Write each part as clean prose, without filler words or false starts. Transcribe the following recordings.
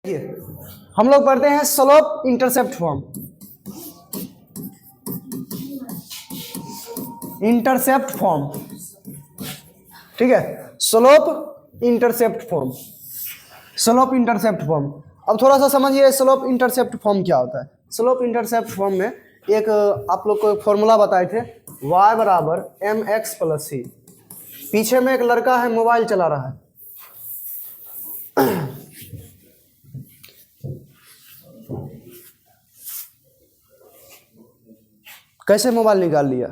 हम लोग पढ़ते हैं slope intercept form. Intercept form, ठीक है, slope intercept form, slope intercept form. अब थोड़ा सा समझिए स्लोप इंटरसेप्ट फॉर्म क्या होता है। स्लोप इंटरसेप्ट फॉर्म में एक आप लोग को एक फॉर्मूला बताए थे, y बराबर mx प्लस सी। पीछे में एक लड़का है, मोबाइल चला रहा है। कैसे मोबाइल निकाल लिया?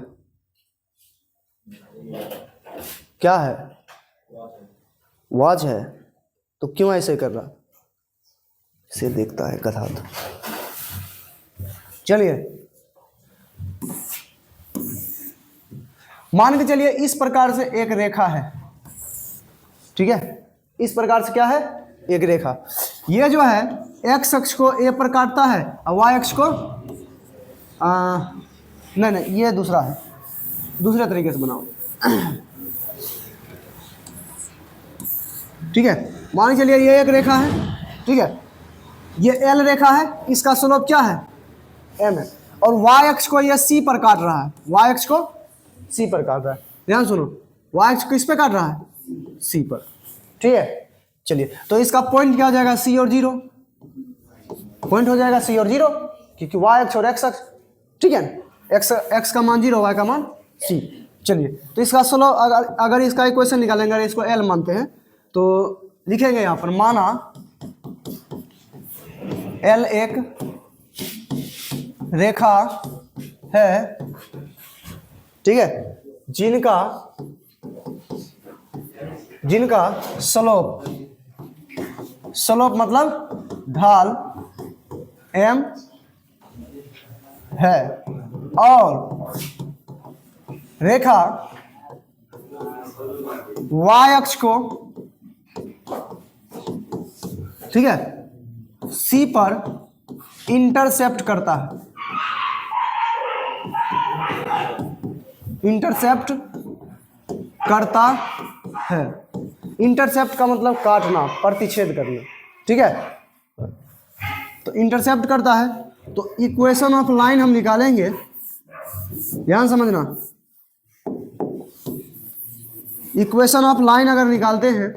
क्या है? वॉच है। तो क्यों ऐसे कर रहा? इसे देखता है गधा। तो चलिए मान के चलिए इस प्रकार से एक रेखा है, ठीक है, इस प्रकार से क्या है, एक रेखा। ये जो है x अक्ष को a पर काटता है और y अक्ष को नहीं, ये दूसरा है, दूसरे तरीके से बनाओ। ठीक है, मान के चलिए ये एक रेखा है, ठीक है, ये L रेखा है, इसका स्लोप क्या है, m है, और y अक्ष को ये c पर काट रहा है, y अक्ष को c पर काट रहा है। ध्यान सुनो, y अक्ष किस पे काट रहा है, c पर, ठीक है। चलिए तो इसका पॉइंट क्या हो जाएगा, c और 0, पॉइंट हो जाएगा c और 0, क्योंकि y अक्ष और x अक्ष, ठीक है, x का मान 0, y का मान c। चलिए तो इसका स्लोप अगर इसका इक्वेशन निकालेंगे, अगर इसको L मानते हैं तो लिखेंगे यहाँ पर, माना L एक रेखा है, ठीक है, जिनका स्लोप मतलब ढाल m है, और रेखा y अक्ष को, ठीक है, c पर इंटरसेप्ट करता है, इंटरसेप्ट करता है। इंटरसेप्ट का मतलब काटना, प्रतिच्छेद करना, ठीक है। तो इंटरसेप्ट करता है, तो इक्वेशन ऑफ लाइन हम निकालेंगे, ध्यान समझना। इक्वेशन ऑफ लाइन अगर निकालते हैं,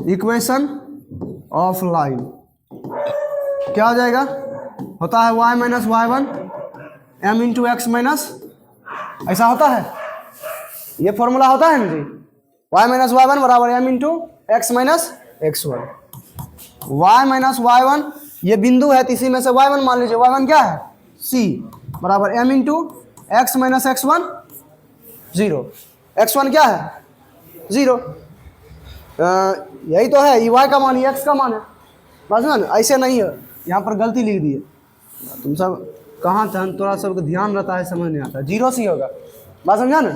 इक्वेशन ऑफ लाइन क्या हो जाएगा, होता है y minus y1 m into x minus, ऐसा होता है, ये फॉर्मूला होता है ना जी, y माइनस y1 बराबर m into x minus x1। y minus y1 ये बिंदु है, इसी में से y1 मान लीजिए, y1 क्या है, c बराबर m into x minus x1 0, x1 क्या है 0, यही तो है, ये y का मान, ये x का मान है, बस ना, ऐसे नहीं है, यहाँ पर गलती लिख दी है। तुम सब कहाँ था, थोड़ा सबको ध्यान रहता है, समझ नहीं आता, 0 सी होगा, बात समझा ना।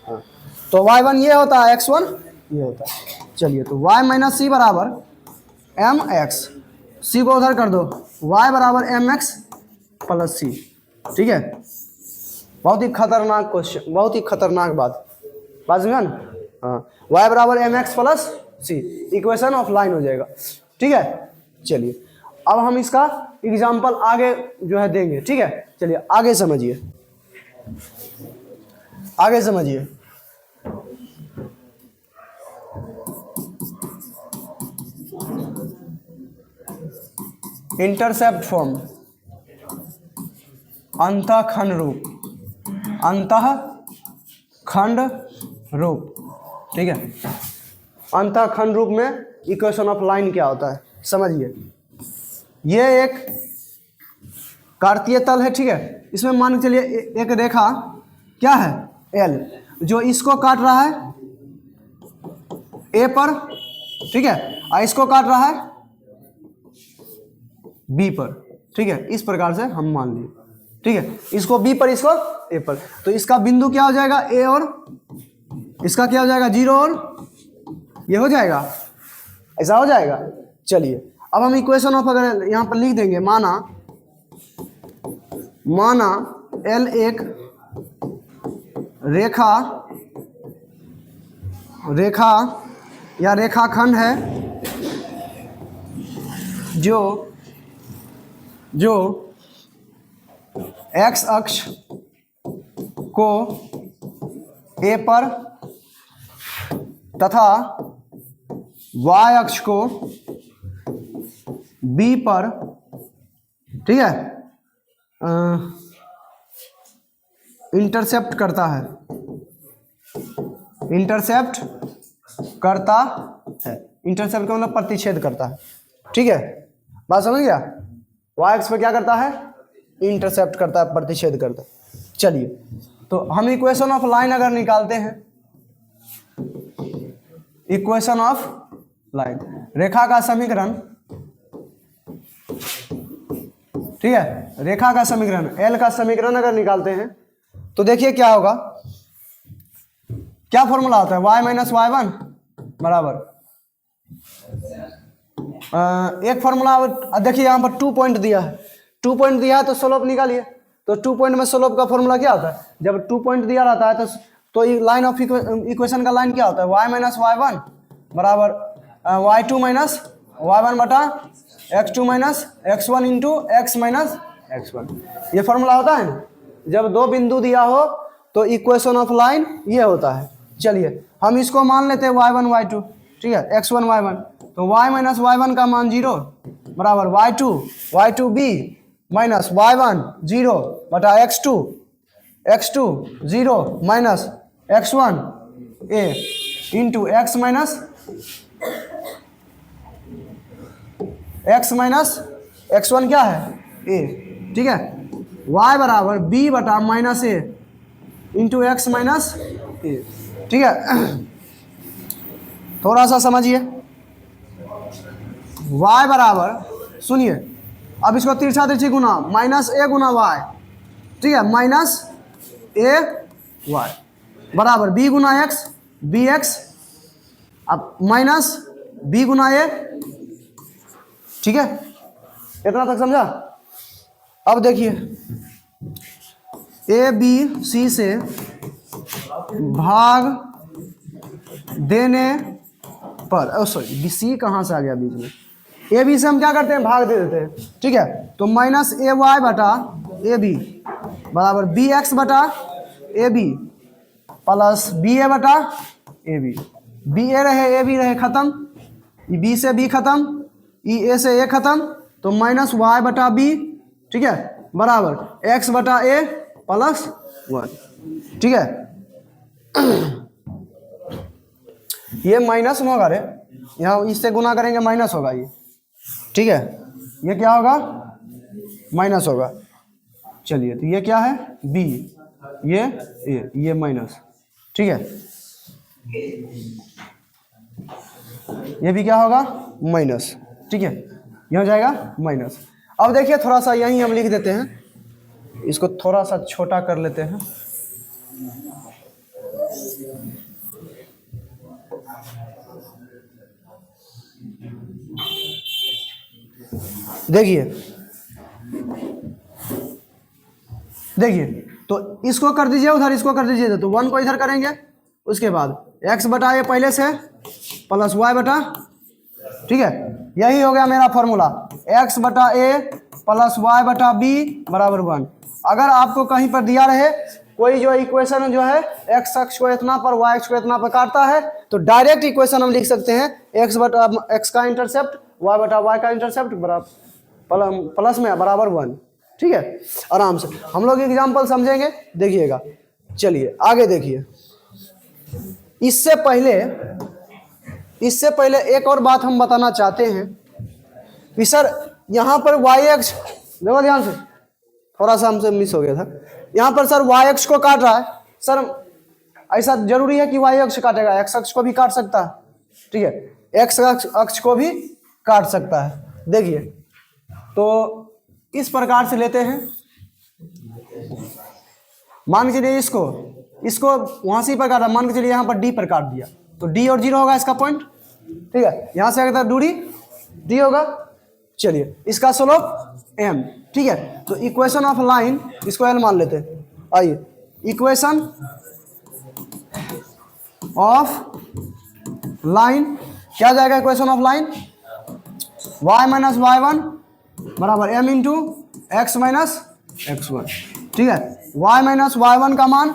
हाँ, तो y1 ये होता है, x1 ये होता है। चलिए तो y माइनस सी बराबर एम एक्स, सी को उधर कर दो, y बराबर एम एक्स प्लस सी, ठीक है। बहुत ही खतरनाक क्वेश्चन, बहुत ही खतरनाक बात समझा ना। हाँ, y बराबर M X plus C, equation of line हो जाएगा, ठीक है। चलिए अब हम इसका एग्जाम्पल आगे जो है देंगे, ठीक है। चलिए आगे समझिए, आगे समझिए। इंटरसेप्ट फॉर्म, अंतःखंड रूप, अंतःखंड रूप, ठीक है। अंतःखंड रूप में इक्वेशन ऑफ लाइन क्या होता है समझिए। ये एक कार्तीय तल है, ठीक है, इसमें मान के चलिए एक रेखा क्या है L, जो इसको काट रहा है A पर, ठीक है, और इसको काट रहा है B पर, ठीक है, इस प्रकार से हम मान लिए, ठीक है, इसको B पर, इसको A पर। तो इसका बिंदु क्या हो जाएगा, A, और इसका क्या हो जाएगा 0, और ये हो जाएगा, ऐसा हो जाएगा। चलिए अब हम इक्वेशन ऑफ अगर यहाँ पर लिख देंगे, माना L एक रेखा या रेखाखंड है, जो जो एक्स अक्ष को ए पर तथा वाई अक्ष को बी पर, ठीक है, इंटरसेप्ट करता है, इंटरसेप्ट करता है, इंटरसेप्ट का मतलब प्रतिच्छेद करता है, ठीक है, बात समझ गया। वाई एक्स पे क्या करता है, इंटरसेप्ट करता है, प्रतिच्छेद करता है। चलिए, तो हम इक्वेशन ऑफ लाइन अगर निकालते हैं, इक्वेशन ऑफ लाइन, रेखा का समीकरण, ठीक है, रेखा का समीकरण, एल का समीकरण अगर निकालते हैं तो देखिए क्या होगा, क्या फॉर्मूला होता है, y माइनस वाई वन बराबर, एक फॉर्मूला देखिए यहाँ पर 2 पॉइंट दिया है, 2 पॉइंट दिया है तो स्लोप निकालिए। तो 2 पॉइंट में स्लोप का फॉर्मूला क्या होता है, जब 2 पॉइंट दिया रहता है तो लाइन ऑफ इक्वेशन का लाइन क्या होता है, y माइनस वाई वन बराबर y2 माइनस वाई वन बटा x2 minus x1 into x minus x1, ये फॉर्मूला होता है ना। जब दो बिंदु दिया हो तो इक्वेशन ऑफ लाइन ये होता है। चलिए हम इसको मान लेते हैं y1 y2, ठीक है, x1 y1, तो y माइनस y1 का मान 0 बराबर y2 b माइनस y1 0 बटा x2 0 minus x1 a into x minus x1 क्या है a, ठीक है, y बराबर b बटा minus a into x minus a, ठीक है। थोड़ा सा समझिए, y बराबर, सुनिए, अब इसको तिरछा तिरछी गुना, माइनस a गुना y, ठीक है, माइनस a y बराबर b गुना x, bx, अब माइनस b गुना a, ठीक है, इतना तक समझा। अब देखिए ए बी सी से भाग देने पर, सॉरी सी कहाँ से आ गया बीच में, ए बी से हम क्या करते हैं, भाग दे देते हैं, ठीक है, तो माइनस ए वाई बटा ए बी बराबर बी एक्स बटा ए बी प्लस बी ए बटा ए बी ए रहे ए बी रहे खत्म, बी से बी खत्म, ए से ए खत्म, तो माइनस वाई बटा बी, ठीक है, बराबर एक्स बटा ए प्लस 1, ठीक है। ये माइनस होगा रे, यहाँ इससे गुना करेंगे माइनस होगा ये, ठीक है, ये क्या होगा, माइनस होगा। चलिए, तो ये क्या है b, ये a, ये माइनस, ठीक है, ये भी क्या होगा माइनस, ठीक है, ये हो जाएगा माइनस। अब देखिए थोड़ा सा यहीं हम लिख देते हैं, इसको थोड़ा सा छोटा कर लेते हैं, देखिए तो इसको कर दीजिए उधर, इसको कर दीजिए, तो 1 को इधर करेंगे, उसके बाद x बटा ए पहले से प्लस y बटा, ठीक है, यही हो गया मेरा फॉर्मूला, x बटा ए प्लस y बटा b बराबर 1। अगर आपको कहीं पर दिया रहे कोई जो इक्वेशन जो है x अक्ष को इतना पर y अक्ष को इतना पर काटता है, तो डायरेक्ट इक्वेशन हम लिख सकते हैं, x बटा x का इंटरसेप्ट y बटा y का इंटरसेप्ट बराबर प्लस में बराबर 1, ठीक है। आराम से हम लोग एग्जाम्पल समझेंगे, देखिएगा। चलिए आगे देखिए, इससे पहले एक और बात हम बताना चाहते हैं कि सर यहाँ पर y अक्ष, देखो ध्यान से, थोड़ा सा हमसे मिस हो गया था, यहाँ पर सर y अक्ष को काट रहा है, सर ऐसा जरूरी है कि y अक्ष काटेगा, x अक्ष को भी काट सकता है, ठीक है, x अक्ष को भी काट सकता है। देखिए तो इस प्रकार से लेते हैं, मान के चलिए इसको वहां से पर काटा, मान के चलिए यहाँ पर d पर काट दिया, तो d और 0 होगा इसका पॉइंट, ठीक है, यहाँ से अगर दूरी d होगा। चलिए इसका स्लोप m, ठीक है, तो इक्वेशन ऑफ लाइन इसको l मान लेते हैं। आइए, इक्वेशन ऑफ लाइन क्या जाएगा, equation of line y minus y1 बराबर m into x minus x1। ठीक है, y माइनस y1 का मान,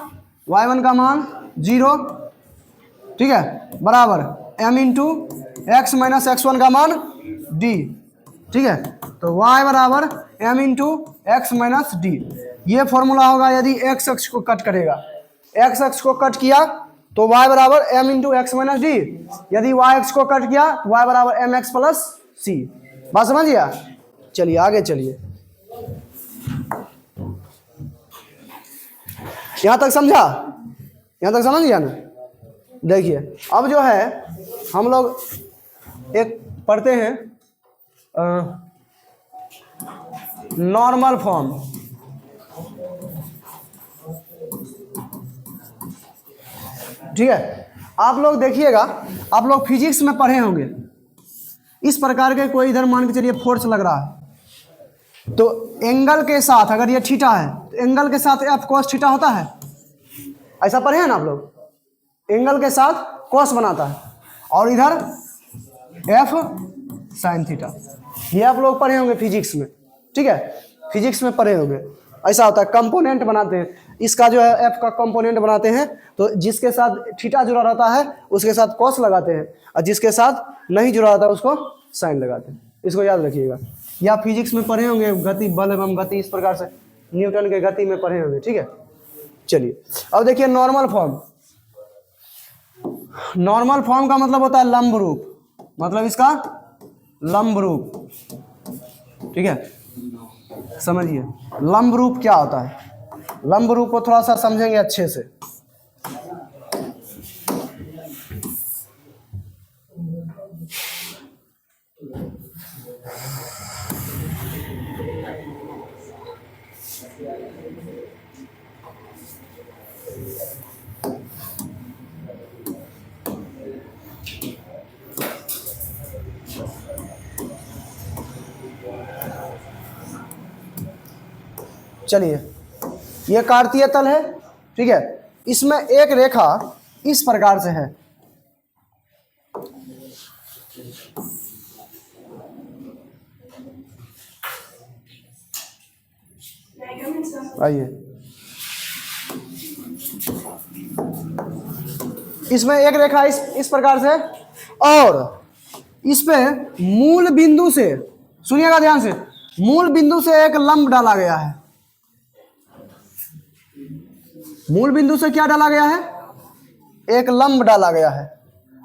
y1 का मान 0, ठीक है, बराबर m into x minus x1 का मान d। ठीक है, तो y बराबर m into x minus d। ये फॉर्मूला होगा यदि x अक्ष को कट करेगा, x अक्ष को कट किया तो y बराबर m into x minus d। यदि y अक्ष को कट किया तो y बराबर एम एक्स प्लस सी। बात समझ गया? चलिए आगे चलिए, यहां तक समझा? यहां तक समझ गया ना? देखिए अब जो है हम लोग एक पढ़ते हैं नॉर्मल फॉर्म। ठीक है, आप लोग देखिएगा, आप लोग फिजिक्स में पढ़े होंगे, इस प्रकार के कोई इधर मान के चलिए फोर्स लग रहा है, तो एंगल के साथ अगर ये थीटा है तो एंगल के साथ एफ कॉस थीटा होता है, ऐसा पढ़े हैं ना आप लोग? एंगल के साथ कॉस बनाता है और इधर एफ साइन थीटा, ये आप लोग पढ़े होंगे फिजिक्स में। ठीक है, फिजिक्स में पढ़े होंगे, ऐसा होता है, कंपोनेंट बनाते हैं, इसका जो है एफ का कंपोनेंट बनाते हैं, तो जिसके साथ थीटा जुड़ा रहता है उसके साथ कॉस लगाते हैं और जिसके साथ नहीं जुड़ा रहता है उसको साइन लगाते हैं। इसको याद रखिएगा, या फिजिक्स में पढ़े होंगे गति, बल एवं गति, इस प्रकार से न्यूटन के गति में पढ़े होंगे। ठीक है, चलिए अब देखिए नॉर्मल फॉर्म। नॉर्मल फॉर्म का मतलब होता है लंब रूप, मतलब इसका लंब रूप। ठीक है, समझिए लंब रूप क्या होता है। लंब रूप को थोड़ा सा समझेंगे अच्छे से। चलिए ये कार्तीय तल है। ठीक है, इसमें एक रेखा इस प्रकार से है, आइए इसमें एक रेखा इस प्रकार से, और इस पे मूल बिंदु से, सुनिएगा ध्यान से, मूल बिंदु से एक लंब डाला गया है। मूल बिंदु से क्या डाला गया है? एक लंब डाला गया है,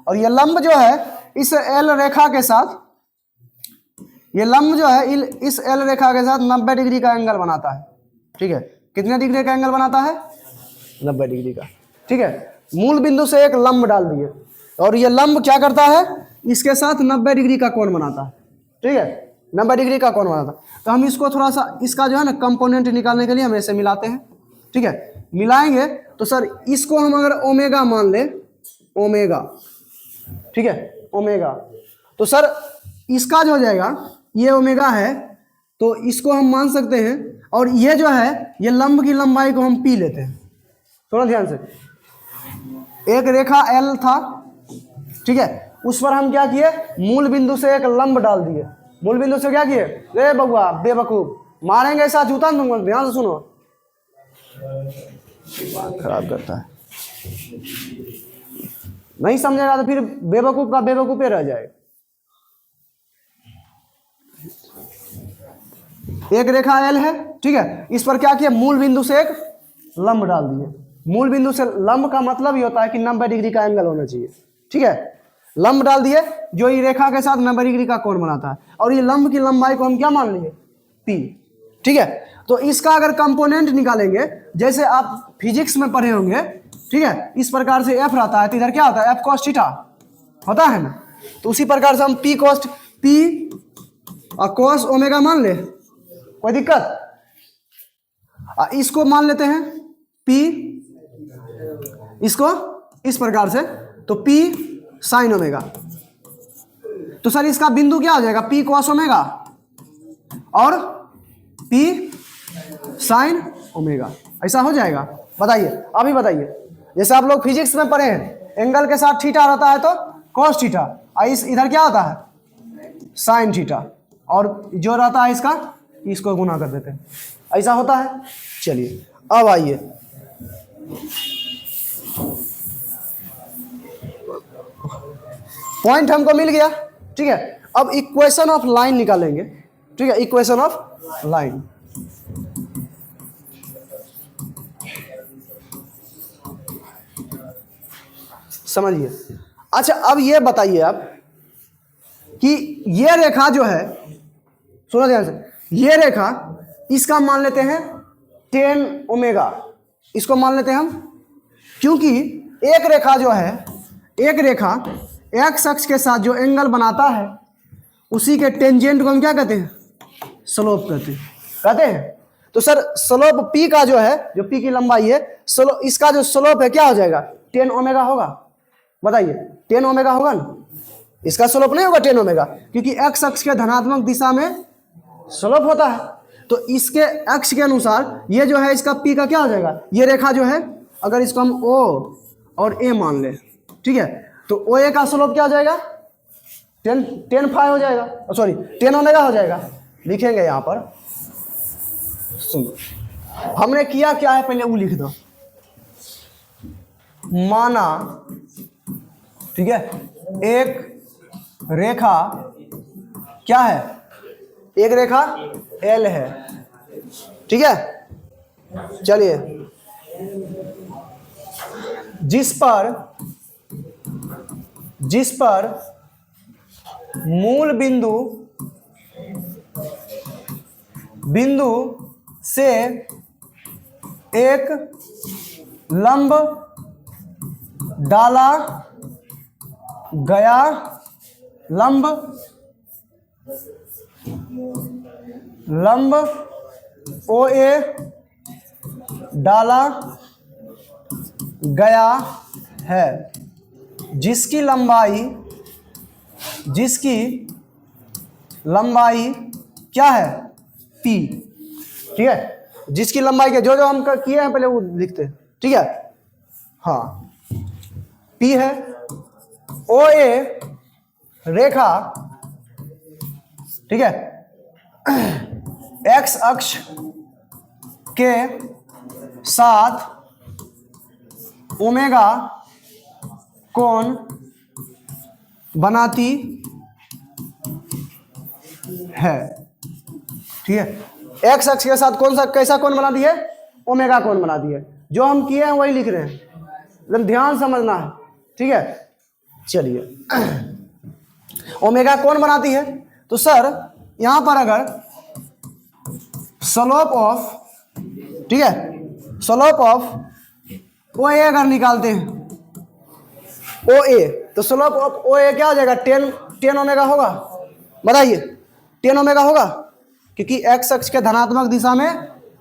और ये लंब जो है इस एल रेखा के साथ, ये लंब जो है इस एल रेखा के साथ 90 डिग्री का एंगल बनाता है। ठीक है, कितने डिग्री का एंगल बनाता है? 90 डिग्री का। ठीक है, मूल बिंदु से एक लंब डाल दिए और ये लंब क्या करता है? इसके साथ 90 डिग्री का कोण बनाता है। ठीक है, 90 डिग्री का कोण बनाता है। तो हम इसको थोड़ा सा, इसका जो है ना कंपोनेंट निकालने के लिए हम ऐसे मिलाते हैं। ठीक है, मिलाएंगे तो सर इसको हम अगर ओमेगा मान ले, ओमेगा, ठीक है, ओमेगा, तो सर इसका जो हो जाएगा, ये ओमेगा है तो इसको हम मान सकते हैं, और ये जो है ये लंब की लंबाई को हम पी लेते हैं। थोड़ा ध्यान से, एक रेखा एल था, ठीक है, उस पर हम क्या किए? मूल बिंदु से एक लंब डाल दिए। मूल बिंदु से क्या किए? रे बउआ बेवकूफ, मारेंगे ऐसा जूता तुमको, ध्यान से सुनो, बात खराब करता है, नहीं समझेगा तो फिर बेवकूफ का बेवकूफे रह जाएगा। एक रेखा एल है, ठीक है, इस पर क्या किया? मूल बिंदु से एक लंब डाल दिए। मूल बिंदु से लंब का मतलब ये होता है कि 90 डिग्री का एंगल होना चाहिए। ठीक है, लंब डाल दिए जो ये रेखा के साथ 90 डिग्री का कोण बनाता है, और ये लंब की लंबाई को हम क्या मान लिए? पी। ठीक है, तो इसका अगर कंपोनेंट निकालेंगे, जैसे आप फिजिक्स में पढ़े होंगे, ठीक है, इस प्रकार से एफ रहता है तो इधर क्या होता है? एफ कॉस थीटा होता है ना, तो उसी प्रकार से हम पी कॉस, पी और कॉस ओमेगा मान ले, कोई दिक्कत? इसको मान लेते हैं पी, इसको इस प्रकार से, तो पी साइन ओमेगा, तो सर इसका बिंदु क्या हो जाएगा? पी कॉस ओमेगा और पी साइन ओमेगा, ऐसा हो जाएगा। बताइए, अभी बताइए, जैसे आप लोग फिजिक्स में पढ़े हैं, एंगल के साथ थीटा रहता है तो कॉस थीटा, इस इधर क्या होता है? साइन थीटा, और जो रहता है इसका, इसको गुना कर देते हैं, ऐसा होता है। चलिए अब आइए, पॉइंट हमको मिल गया, ठीक है। अब इक्वेशन ऑफ लाइन निकालेंगे, ठीक है, इक्वेशन ऑफ लाइन। समझिए। अच्छा अब ये बताइए आप कि ये रेखा जो है, सुनो ध्यान से, ये रेखा इसका मान लेते हैं 10 ओमेगा, इसको मान लेते हैं हम, क्योंकि एक रेखा जो है, एक रेखा एक्स अक्ष के साथ जो एंगल बनाता है उसी के टेंजेंट को हम क्या कहते हैं, स्लोप कहते हैं। तो सर स्लोप पी का जो है, जो पी की लंबाई है, इसका जो स्लोप है क्या हो जाएगा, 10 ओमेगा होगा। बताइए 10 ओमेगा होगा ना, इसका स्लोप नहीं होगा 10 ओमेगा, क्योंकि एक्स अक्ष के धनात्मक दिशा में स्लोप होता है। तो इसके अक्ष के अनुसार ये जो है इसका पी का क्या हो जाएगा, ये रेखा जो है अगर इसको हम ओ और ए मान ले, ठीक है, तो ओ ए का स्लोप क्या हो जाएगा, 10 फाई हो जाएगा, सॉरी 10 ओमेगा हो जाएगा। लिखेंगे यहाँ पर, सुनो हमने किया क्या है, पहले वो लिख दो। माना, ठीक है, एक रेखा क्या है, एक रेखा एल है, ठीक है। चलिए, जिस पर मूल बिंदु से एक लंब डाला गया, लंब ओ ए डाला गया है, जिसकी लंबाई क्या है, पी, ठीक है। जिसकी लंबाई के जो हम किए हैं पहले वो लिखते हैं, ठीक है। हाँ, पी है, ओ ए रेखा, ठीक है, एक्स अक्ष के साथ ओमेगा कोण बनाती है, ठीक है। एक्स अक्ष के साथ कौन सा कैसा कोण बनाती है, ओमेगा कोण बनाती है। जो हम किए हैं वही लिख रहे हैं, लेकिन ध्यान समझना है, ठीक है। चलिए, ओमेगा कोण बनाती है, तो सर यहां पर अगर स्लोप ऑफ, ठीक है, स्लोप ऑफ ओ ए अगर निकालते हैं, ओ ए, तो स्लोप ऑफ ओ ए क्या हो जाएगा, 10 ओमेगा होगा। बताइए 10 ओमेगा होगा, क्योंकि एक्स अक्ष के धनात्मक दिशा में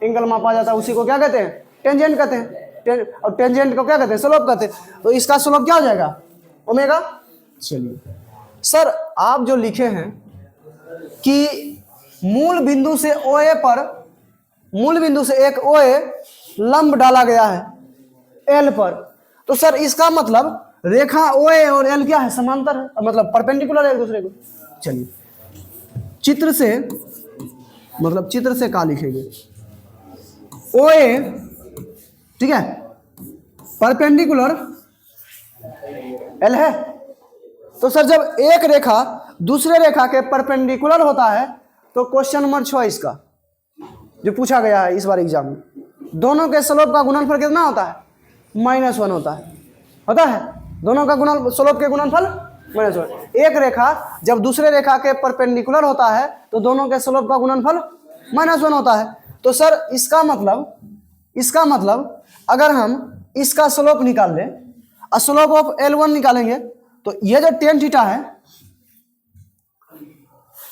एंगल मापा जाता है, उसी को क्या कहते हैं, टेंजेंट कहते हैं, और टेंजेंट को क्या कहते हैं, स्लोप कहते हैं। तो इसका स्लोप क्या हो जाएगा, ओमेगा। चलिए सर, आप जो लिखे हैं कि मूल बिंदु से OA पर, मूल बिंदु से एक OA लंब डाला गया है L पर, तो सर इसका मतलब रेखा OA और L क्या है, समांतर है, मतलब परपेंडिकुलर है एक दूसरे को। चलिए चित्र से क्या लिखेंगे, OA, ठीक है, परपेंडिकुलर L है। तो सर जब एक रेखा दूसरे रेखा के परपेंडिकुलर होता है तो क्वेश्चन नंबर 6 इसका जो पूछा गया है इस बार एग्जाम में, दोनों के स्लोप का गुणनफल कितना होता है, -1 होता है। दोनों का स्लोप के गुणनफल -1। एक रेखा जब दूसरे रेखा के परपेंडिकुलर होता है तो दोनों के स्लोप का गुणनफल -1 होता है। तो सर इसका मतलब अगर हम इसका स्लोप निकाल लें और स्लोप ऑफ L1 निकालेंगे तो ये जो tan थीटा है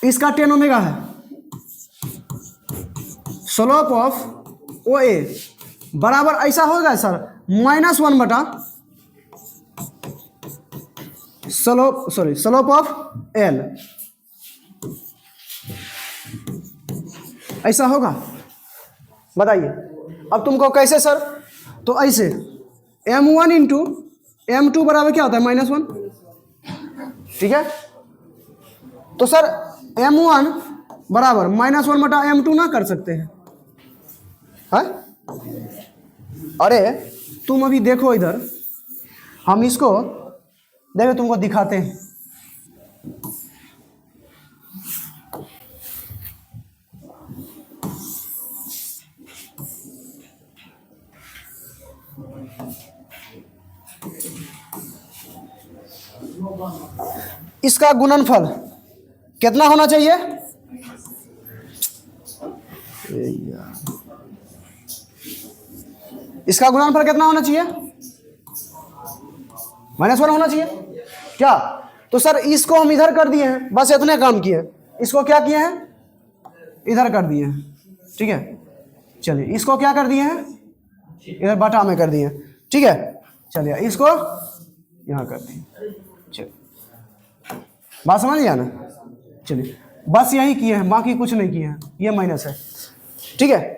इसका 10 ओमेगा है, स्लोप ऑफ OA बराबर ऐसा होगा सर -1 बटा स्लोप ऑफ L, ऐसा होगा। बताइए अब तुमको कैसे सर, तो ऐसे M1 इंटू M2 बराबर क्या होता है, -1, ठीक है। तो सर m1 बराबर -1 बटा m2 ना कर सकते हैं? है? अरे तुम अभी देखो इधर, हम इसको देखो तुमको दिखाते हैं। इसका गुणनफल कितना होना चाहिए? इसका गुणनफल कितना होना चाहिए? -1 होना चाहिए क्या? तो सर इसको हम इधर कर दिए हैं, बस इतने काम किए। इसको क्या किए हैं? इधर कर दिए हैं, ठीक है। चलिए इसको क्या कर दिए हैं? इधर बटा में कर दिए हैं, ठीक है। चलिए इसको यहाँ कर दिए, चलिए बात समझ लिया ना? चलिए बस यही किए हैं, बाकी कुछ नहीं किए हैं, ये माइनस है, ठीक है।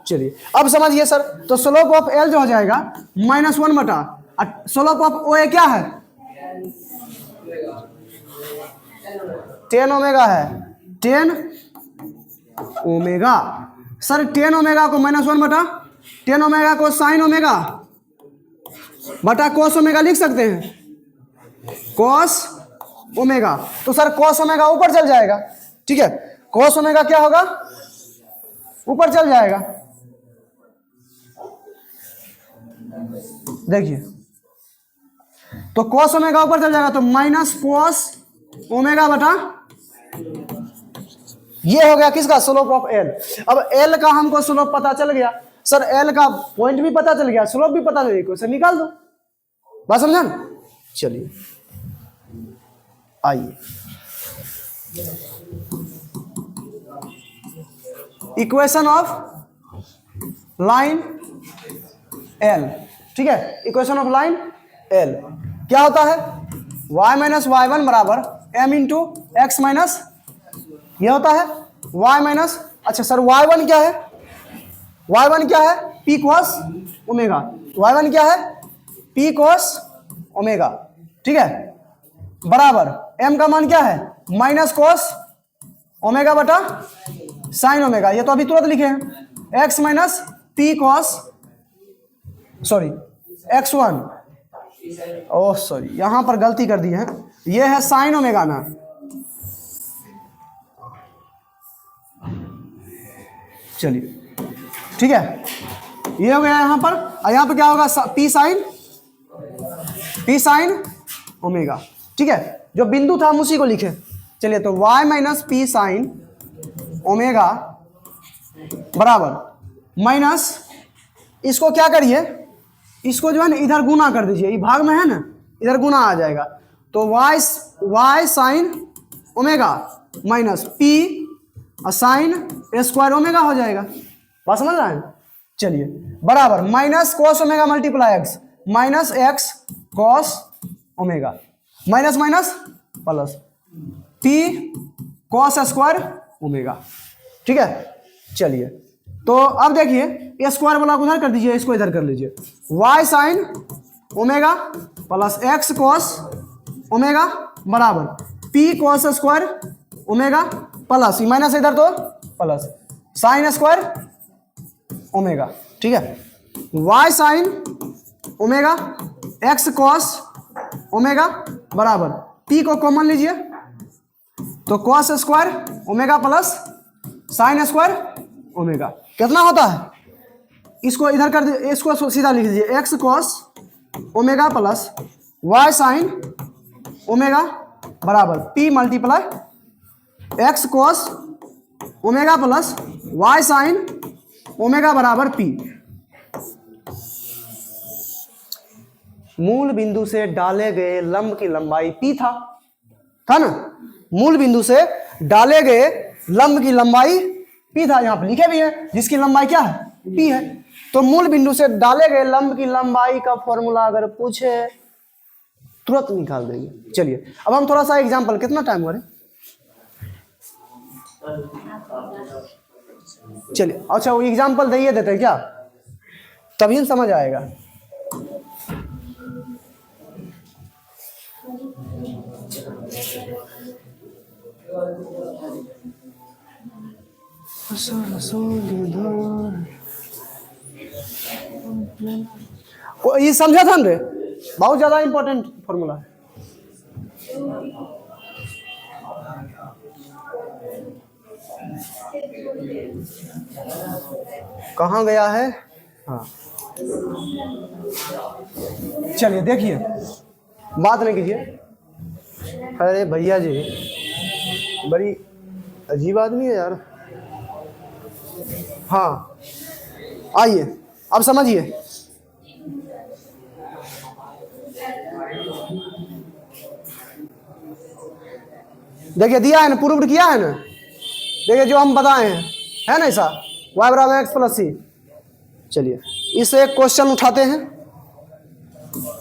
चलिए अब समझिए सर, तो स्लोप ऑफ एल जो हो जाएगा -1 बटा, स्लोप ऑफ ओ ए क्या है? 10 ओमेगा है, 10 ओमेगा। सर 10 ओमेगा को -1 बटा 10 ओमेगा को साइन ओमेगा बटा कॉस ओमेगा लिख सकते हैं, कॉस ओमेगा। तो सर कॉस ओमेगा ऊपर चल जाएगा, ठीक है। कॉस ओमेगा क्या होगा? ऊपर चल जाएगा। देखिए तो कॉस ओमेगा ऊपर चल जाएगा, तो माइनस कॉस ओमेगा बटा, ये हो गया किसका? Slope of L. अब एल का हमको स्लोप पता चल गया, सर एल का पॉइंट भी पता चल गया, स्लोप भी पता चल गया, सर निकाल दो, बात समझा ना? चलिए आइए, इक्वेशन ऑफ लाइन एल, ठीक है। इक्वेशन ऑफ लाइन एल क्या होता है? y माइनस y1 बराबर m इंटू एक्स माइनस, यह होता है y माइनस, अच्छा सर y1 क्या है? y1 क्या है? p cos omega. y1 क्या है? p cos ओमेगा, ठीक है, बराबर m का मान क्या है? माइनस कॉस ओमेगा बटा साइन ओमेगा, ये तो अभी तुरंत लिखे हैं, x minus p cos, sorry x1, oh sorry यहां पर गलती कर दी है, ये है साइन ओमेगा ना, चलिए ठीक है, ये हो गया यहां पर। और यहां पर क्या होगा? p साइन ओमेगा, ठीक है। जो बिंदु था हम उसी को लिखे। चलिए तो y minus P sign omega बराबर माइनस, इसको क्या करिए, इसको जो है ना इधर गुना कर दीजिए, ये भाग में है ना, इधर गुना आ जाएगा, तो y sine omega minus p sine square omega हो जाएगा, बात समझ रहे हैं? चलिए बराबर minus cos omega multiply x, minus x cos omega, minus minus plus p cos square omega, ठीक है। चलिए तो अब देखिए ये स्क्वायर वाला उधर कर दीजिए, इसको इधर कर लीजिए, y sine omega plus x cos omega बराबर p cos square omega plus minus इधर तो प्लस साइन स्क्वायर ओमेगा, ठीक है। y sine omega x cos omega बराबर p को कॉमन लीजिए, तो cos square omega plus sine square omega कितना होता है? इसको इधर कर दीजिए, इसको सीधा लिख दीजिए, x cos omega plus y sine omega बराबर p multiply x cos omega plus y sine omega बराबर p। मूल बिंदु से डाले गए लंब की लंबाई p था ना? मूल बिंदु से डाले गए लंब की लंबाई p था, यहां पर लिखे भी है, जिसकी लंबाई क्या है? p है। तो मूल बिंदु से डाले गए लंब की लंबाई का फॉर्मूला अगर पूछे तुरंत निकाल देंगे। चलिए अब हम थोड़ा सा एग्जांपल, कितना टाइम हो रहा है? चलिए अच्छा वो एग्जांपल दे देते हैं क्या, तभी समझ आएगा। ये समझा था ना रे, बहुत ज्यादा इंपॉर्टेंट फॉर्मूला है। कहाँ गया है? हाँ चलिए देखिए, बात नहीं कीजिए। अरे भैया जी बड़ी अजीब आदमी है यार। हाँ आइए अब समझिए। देखिए दिया है ना, प्रूव किया है ना। देखिए जो हम बताए हैं है ना ऐसा, y बराबर एक्स प्लस सी। चलिए इससे एक क्वेश्चन उठाते हैं,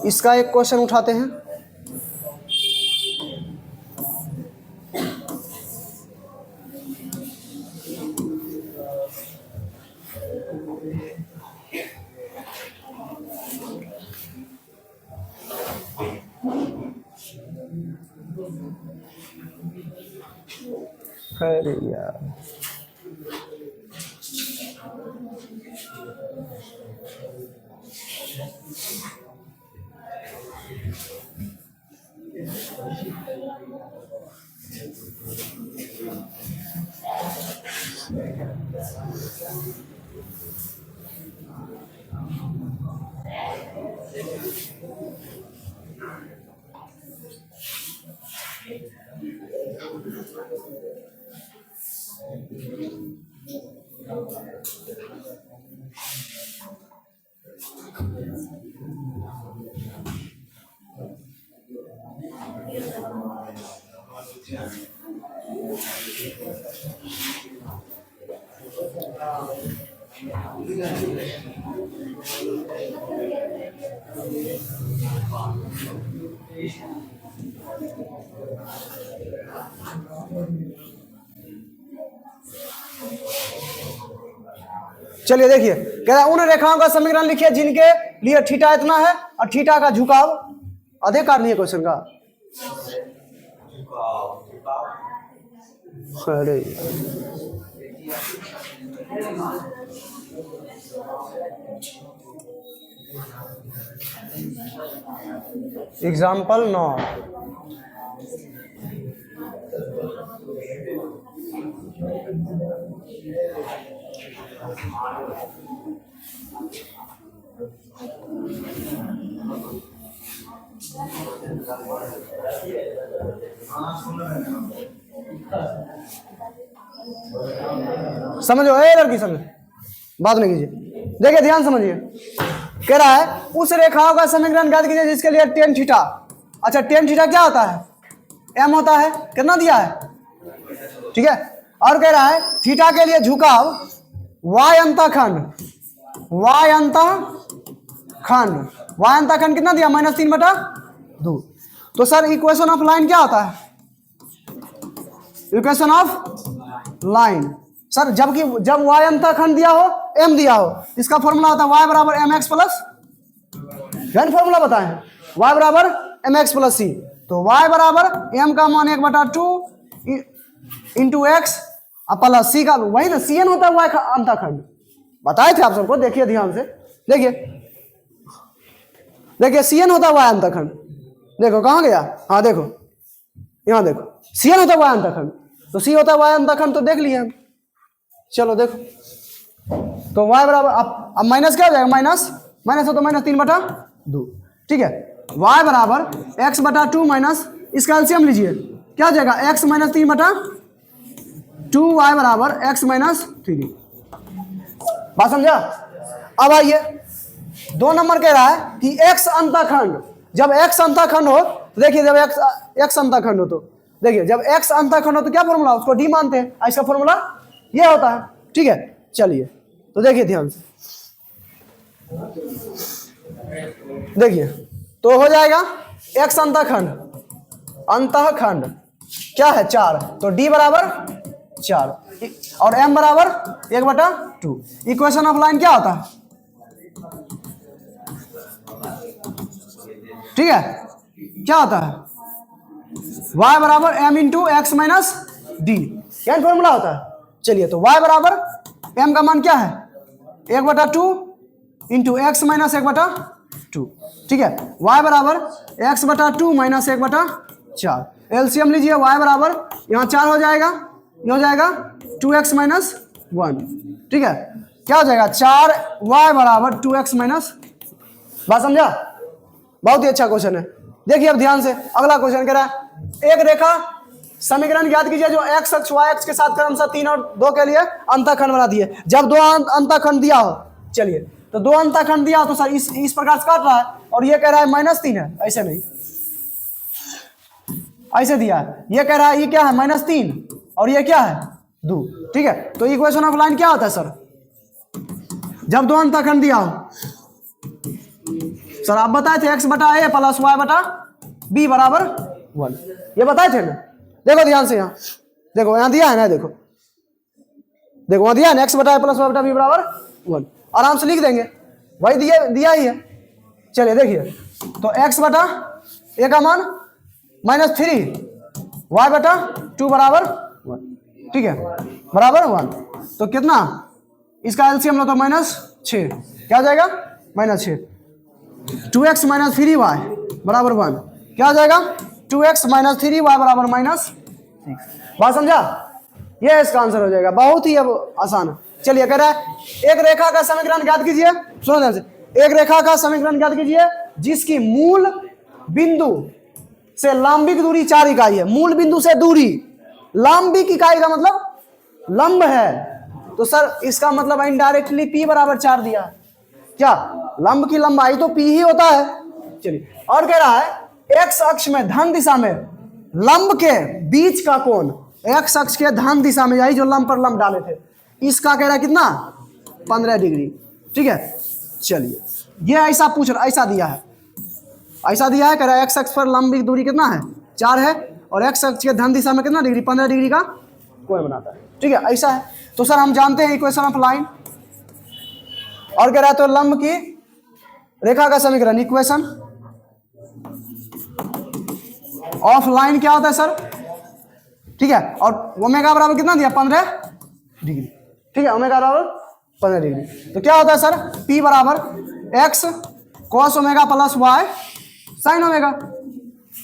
इसका एक क्वेश्चन उठाते हैं। अरे यार चलिए देखिए, कह रहा उन रेखाओं का समीकरण लिखिए जिनके लिए थीटा इतना है और थीटा का झुकाव अधिक कारणीय है क्वेश्चन का। अरे एग्जाम्पल 9। समझो ए लड़की, समझ बात नहीं कीजिए। देखिए ध्यान समझिए, कह रहा है उस रेखाओं का समीकरण ज्ञात कीजिए जिसके लिए टेन थीटा। अच्छा टेन थीटा क्या होता है? एम होता है। कितना दिया है? ठीक है। और कह रहा है थीटा के लिए झुकाव वाय अंतःखंड, वाय अंतःखंड, वाय अंतःखंड कितना दिया? -3/2। तो सर इक्वेशन ऑफ लाइन क्या होता है? इक्वेशन ऑफ लाइन सर जब वाय अंतःखंड दिया हो, एम दिया हो, इसका फॉर्मूला होता है वाय बराबर एम एक्स प्लस, फॉर्मूला बताए हैं वाय बराबर एम एक्स प्लस सी। तो वाय बराबर एम का मान 1/2 इंटू एक्स प्लस सी का, वही ना सी एन होता है वाय अंतःखंड, बताए थे आप सबको। देखिए ध्यान से, देखिए देखिए सी एन होता है वाय अंतःखंड। देखो कहाँ गया? हाँ देखो यहाँ देखो, सी एन होता है वाय अंतःखंड, तो सी होता है वाय अंतःखंड, तो देख लिए हम। चलो देखो, तो y बराबर अब माइनस क्या हो जाएगा? माइनस हो तो -3/2। ठीक है, y बराबर x/2 माइनस, इसका एलसीएम लीजिए, क्या हो जाएगा? x - 3/2, y बराबर x - 3। बात समझा? अब आइए 2 नंबर कह रहा है कि x अंतःखंड, जब x अंतःखंड हो, देखिए जब x अंतःखंड हो तो देखिए, जब x अंतःखंड हो तो क्या फॉर्मूला? उसको डी मानते हैं, इसका फॉर्मूला ये होता है। ठीक है, चलिए तो देखिए ध्यान से, देखिए तो हो जाएगा x अंतःखंड क्या है? 4, तो d बराबर 4 और m बराबर 1/2। इक्वेशन ऑफ लाइन क्या होता है? ठीक है, क्या होता है? y बराबर m into x minus D, क्या फॉर्मूला होता है? चलिए तो y बराबर m का मान क्या है 1/2 इंटू एक्स माइनस 1/2, ठीक है। y बराबर x/2 माइनस 1/4। एलसीएम लीजिए, y बराबर यहाँ 4 हो जाएगा, ये हो जाएगा 2x माइनस 1, ठीक है। क्या हो जाएगा 4y बराबर 2x माइनस, बात समझा? बहुत ही अच्छा क्वेश्चन है। देखिए अब ध्यान से, अगला क्वेश्चन कह रहा है एक रेखा समीकरण ज्ञात कीजिए जो x अक्ष y अक्ष के साथ क्रमशः 3 और 2 के लिए अंतःखंड बना दिए। जब दो अंतःखंड दिया हो, चलिए तो दो अंतःखंड दिया हो तो सर इस प्रकार से काट रहा है और ये कह रहा है -3 है, ऐसे नहीं, ऐसे दिया है। ये कह रहा है ये क्या है -3 और ये क्या है 2, ठीक है। तो इक्वेशन ऑफ लाइन क्या होता है सर? जब दो अंतःखंड दिया हो, सर आप बताए थे x/a प्लस y/b बराबर 1, ये बताए थे ना। देखो ध्यान से, यहाँ देखो, यहाँ दिया है ना, देखो वहां दिया है ना x/a प्लस y/b बराबर 1, आराम से लिख देंगे, वही दिया ही है। चलिए देखिए तो x/a का मान -3, y/2 बराबर 1, ठीक है, बराबर 1। तो कितना इसका एलसीएम लो तो -6, क्या हो जाएगा -6। 2x माइनस 3y बराबर 1, क्या हो जाएगा 2x माइनस 3y बराबर -6। बात समझा? ये इसका आंसर हो जाएगा, बहुत ही अब आसान है। चलिए कह रहा है एक रेखा का समीकरण ज्ञात कीजिए, सुनो ध्यान से, एक रेखा का समीकरण ज्ञात कीजिए जिसकी मूल बिंदु से लंबिक दूरी 4 इकाई है। मूल बिंदु से दूरी, लंबिक इकाई का मतलब लंब है, तो सर इसका मतलब इनडायरेक्टली p बराबर 4 दिया है। क्या लंब की लंबाई तो p ही होता है। चलिए और कह रहा है x अक्ष में धन दिशा में लंब के बीच का कोण, x अक्ष के धन दिशा में, यही जो लंब पर लंब डाले थे, इसका कह रहा है कितना 15 डिग्री, ठीक है। चलिए ये ऐसा पूछ रहा, ऐसा दिया है, कह रहा है x अक्ष पर लंबिक दूरी कितना है 4 है और x अक्ष के धन दिशा में कितना डिग्री 15 डिग्री का कोण बनाता है, ठीक है, ऐसा है। तो सर हम जानते हैं इक्वेशन ऑफ लाइन, और कह रहा है तो लंब की रेखा का समीकरण, इक्वेशन ऑफ लाइन क्या होता है सर, ठीक है। और ओमेगा बराबर कितना दिया 15 डिग्री, ठीक है, ओमेगा बराबर 15 डिग्री। तो क्या होता है सर P बराबर x cos omega plus y sin omega,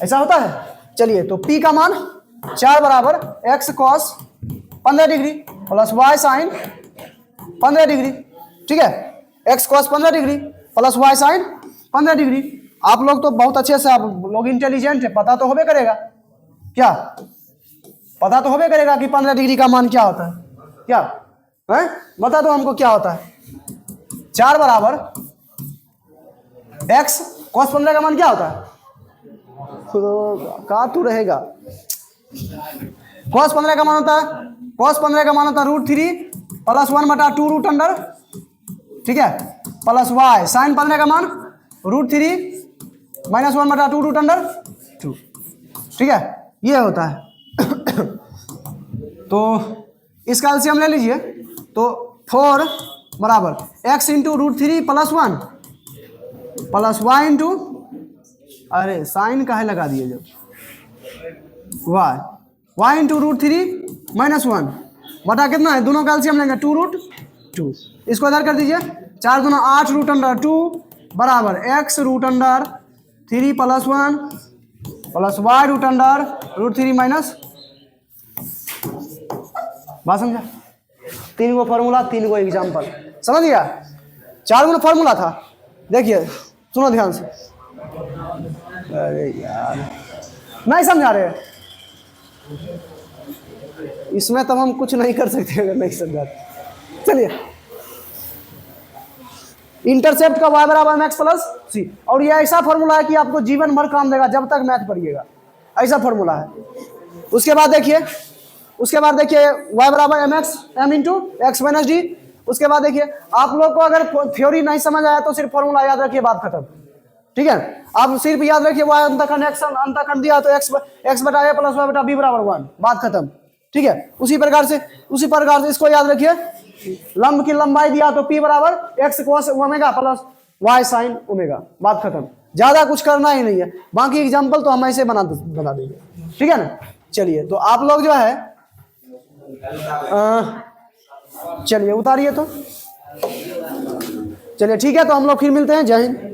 ऐसा होता है। चलिए तो P का मान 4 बराबर x cos 15 degree plus y sin 15 degree, ठीक है, x cos 15 degree plus y sin 15 degree. आप लोग तो बहुत अच्छे से, आप लोग इंटेलिजेंट है, पता तो होबे करेगा, क्या पता तो होबे करेगा कि 15 डिग्री का मान क्या होता है, क्या है, बता दो हमको क्या होता है। 4 बराबर x cos 15 का मान क्या होता है, कहा तू रहेगा, cos 15 का मान होता है, cos 15 का मान होता है √3 प्लस 1/2 रूट अंडर, ठीक है, प्लस y sin 15 का मान √3 माइनस 1/2 रूट अंडर 2, ठीक है, ये होता है। तो इसका एलसीएम ले लीजिए, तो 4 बराबर x into √3 plus 1 plus y into, अरे साइन काहे लगा दिए जब, y इंटू √3 माइनस 1 बटा कितना है, दोनों का एलसीएम लेंगे 2√2, इसको इधर कर दीजिए, 4 दूना 8 रूट अंडर 2 बराबर x root under 3 plus 1 plus y root under √3 minus, बात समझा? 3 गो फॉर्मूला, 3 गो एग्जाम्पल, समझ गया? 4 गो फॉर्मूला था, देखिए सुनो ध्यान से। अरे यार नहीं समझा रहे, इसमें तो हम कुछ नहीं कर सकते अगर नहीं समझा। चलिए इंटरसेप्ट का y बराबर मैक्स प्लस सी, और ये ऐसा फॉर्मूला है कि आपको जीवन भर काम देगा जब तक मैथ पढ़िएगा, ऐसा फॉर्मूला है। उसके बाद देखिए y बराबर mx m into x minus D. उसके बाद देखिए आप लोग को अगर थ्योरी नहीं समझ आया तो सिर्फ फॉर्मूला याद रखिए, बात खत्म, ठीक है। आप सिर्फ याद रखिए y अंतःखंड x अंतःखंड दिया तो x बटा a प्लस y बटा b बराबर 1, बात खत्म, ठीक है। उसी प्रकार से इसको याद रखिए, लंब की लंबाई दिया तो p बराबर x cos omega plus y sin omega, बात खत्म, ज्यादा कुछ करना ही नहीं है। बाकी एग्जांपल तो हम ऐसे बना देंगे, ठीक है ना। चलिए तो आप लोग जो है चलिए उतारिए तो। चलिए ठीक है, तो हम लोग फिर मिलते हैं। जय हिंद।